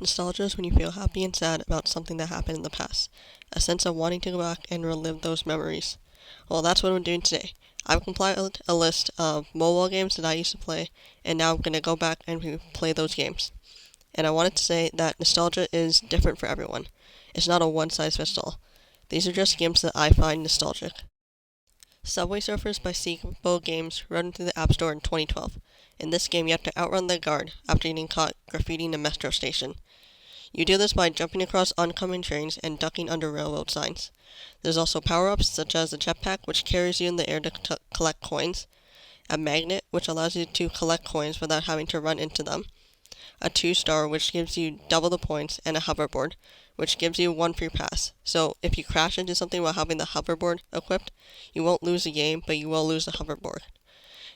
Nostalgia is when you feel happy and sad about something that happened in the past, a sense of wanting to go back and relive those memories. Well, that's what I'm doing today. I've compiled a list of mobile games that I used to play, and now I'm going to go back and play those games. And I wanted to say that nostalgia is different for everyone. It's not a one-size-fits-all. These are just games that I find nostalgic. Subway Surfers by Sequel Games run through the App Store in 2012. In this game, you have to outrun the guard after getting caught graffitiing a metro station. You do this by jumping across oncoming trains and ducking under railroad signs. There's also power-ups such as a jetpack, which carries you in the air to collect coins, a magnet, which allows you to collect coins without having to run into them, a 2-star, which gives you double the points, and a hoverboard, which gives you 1 free pass. So if you crash into something while having the hoverboard equipped, you won't lose the game, but you will lose the hoverboard.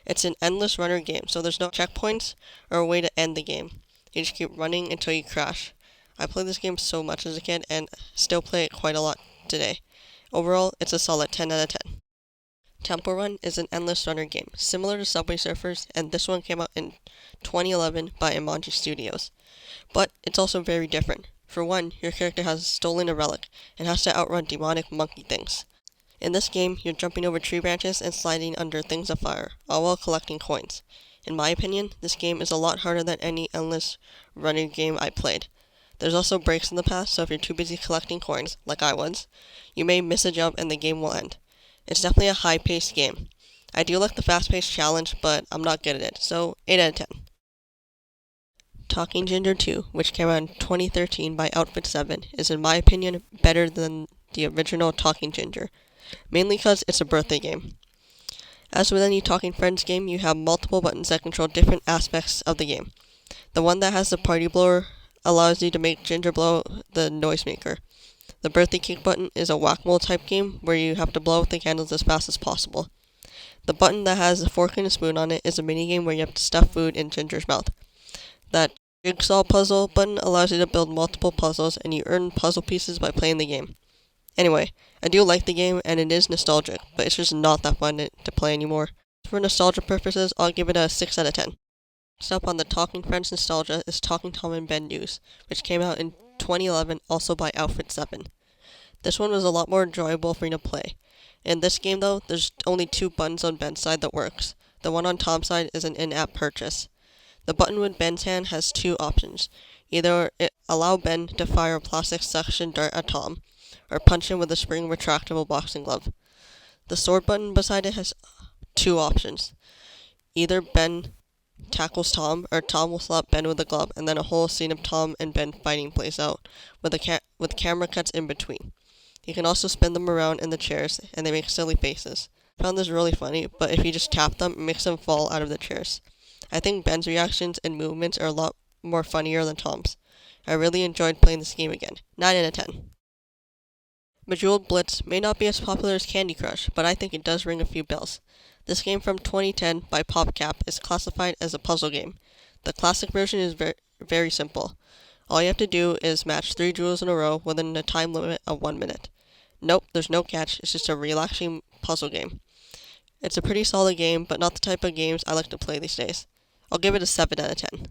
It's an endless runner game, so there's no checkpoints or a way to end the game. You just keep running until you crash. I played this game so much as a kid and still play it quite a lot today. Overall, it's a solid 10 out of 10. Temple Run is an endless runner game, similar to Subway Surfers, and this one came out in 2011 by Emoji Studios. But it's also very different. For one, your character has stolen a relic and has to outrun demonic monkey things. In this game, you're jumping over tree branches and sliding under things of fire, all while collecting coins. In my opinion, this game is a lot harder than any endless running game I played. There's also breaks in the path, so if you're too busy collecting coins, like I was, you may miss a jump and the game will end. It's definitely a high-paced game. I do like the fast-paced challenge, but I'm not good at it, so 8 out of 10. Talking Ginger 2, which came out in 2013 by Outfit 7, is in my opinion better than the original Talking Ginger, mainly because it's a birthday game. As with any Talking Friends game, you have multiple buttons that control different aspects of the game. The one that has the party blower allows you to make Ginger blow the noisemaker. The birthday cake button is a whack-a-mole type game where you have to blow out the candles as fast as possible. The button that has a fork and a spoon on it is a minigame where you have to stuff food in Ginger's mouth. That jigsaw puzzle button allows you to build multiple puzzles, and you earn puzzle pieces by playing the game. Anyway, I do like the game, and it is nostalgic, but it's just not that fun to play anymore. For nostalgia purposes, I'll give it a 6 out of 10. Next up on the Talking Friends nostalgia is Talking Tom and Ben News, which came out in 2011, also by Outfit 7. This one was a lot more enjoyable for me to play. In this game though, there's only 2 buttons on Ben's side that works. The one on Tom's side is an in-app purchase. The button with Ben's hand has 2 options. Either allow Ben to fire a plastic suction dart at Tom, or punch him with a spring retractable boxing glove. The sword button beside it has 2 options. Either Ben tackles Tom, or Tom will slap Ben with a glove, and then a whole scene of Tom and Ben fighting plays out, with camera cuts in between. You can also spin them around in the chairs, and they make silly faces. I found this really funny, but if you just tap them, it makes them fall out of the chairs. I think Ben's reactions and movements are a lot more funnier than Tom's. I really enjoyed playing this game again. 9 out of 10. Bejeweled Blitz may not be as popular as Candy Crush, but I think it does ring a few bells. This game from 2010 by PopCap is classified as a puzzle game. The classic version is very simple. All you have to do is match 3 jewels in a row within a time limit of 1 minute. Nope, there's no catch, it's just a relaxing puzzle game. It's a pretty solid game, but not the type of games I like to play these days. I'll give it a 7 out of 10.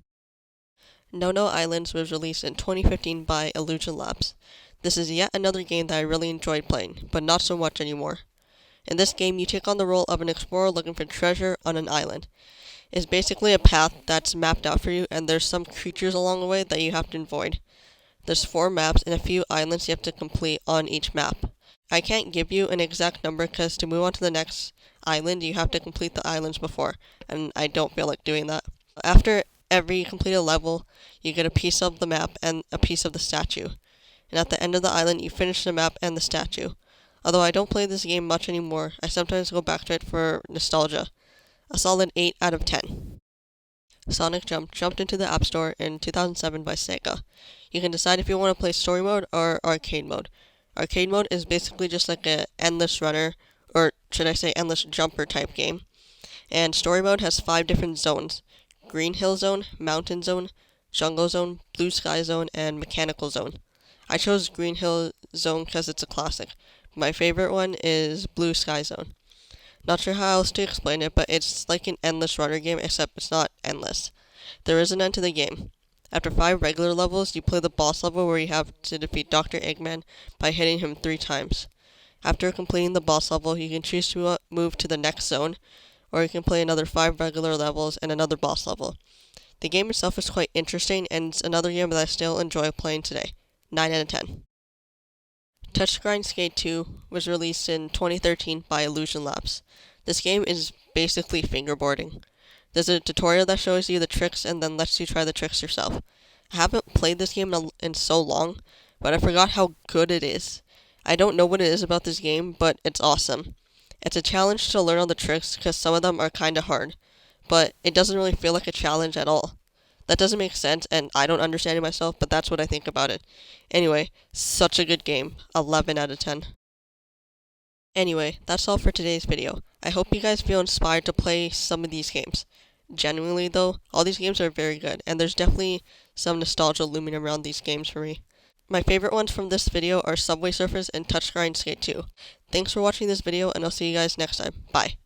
Nono Islands was released in 2015 by Illusion Labs. This is yet another game that I really enjoyed playing, but not so much anymore. In this game, you take on the role of an explorer looking for treasure on an island. It's basically a path that's mapped out for you, and there's some creatures along the way that you have to avoid. There's 4 maps and a few islands you have to complete on each map. I can't give you an exact number because to move on to the next island, you have to complete the islands before, and I don't feel like doing that. After every completed level, you get a piece of the map and a piece of the statue. And at the end of the island, you finish the map and the statue. Although I don't play this game much anymore, I sometimes go back to it for nostalgia. A solid 8 out of 10. Sonic Jump jumped into the App Store in 2007 by Sega. You can decide if you want to play story mode or arcade mode. Arcade mode is basically just like an endless runner, or should I say endless jumper type game. And story mode has 5 different zones: Green Hill Zone, Mountain Zone, Jungle Zone, Blue Sky Zone, and Mechanical Zone. I chose Green Hill Zone because it's a classic. My favorite one is Blue Sky Zone. Not sure how else to explain it, but it's like an endless runner game, except it's not endless. There is an end to the game. After 5 regular levels, you play the boss level where you have to defeat Dr. Eggman by hitting him 3 times. After completing the boss level, you can choose to move to the next zone, or you can play another 5 regular levels and another boss level. The game itself is quite interesting, and it's another game that I still enjoy playing today. 9 out of 10. Touchgrind Skate 2 was released in 2013 by Illusion Labs. This game is basically fingerboarding. There's a tutorial that shows you the tricks and then lets you try the tricks yourself. I haven't played this game in so long, but I forgot how good it is. I don't know what it is about this game, but it's awesome. It's a challenge to learn all the tricks because some of them are kinda hard, but it doesn't really feel like a challenge at all. That doesn't make sense, and I don't understand it myself, but that's what I think about it. Anyway, such a good game. 11 out of 10. Anyway, that's all for today's video. I hope you guys feel inspired to play some of these games. Genuinely though, all these games are very good, and there's definitely some nostalgia looming around these games for me. My favorite ones from this video are Subway Surfers and Touchgrind Skate 2. Thanks for watching this video, and I'll see you guys next time. Bye.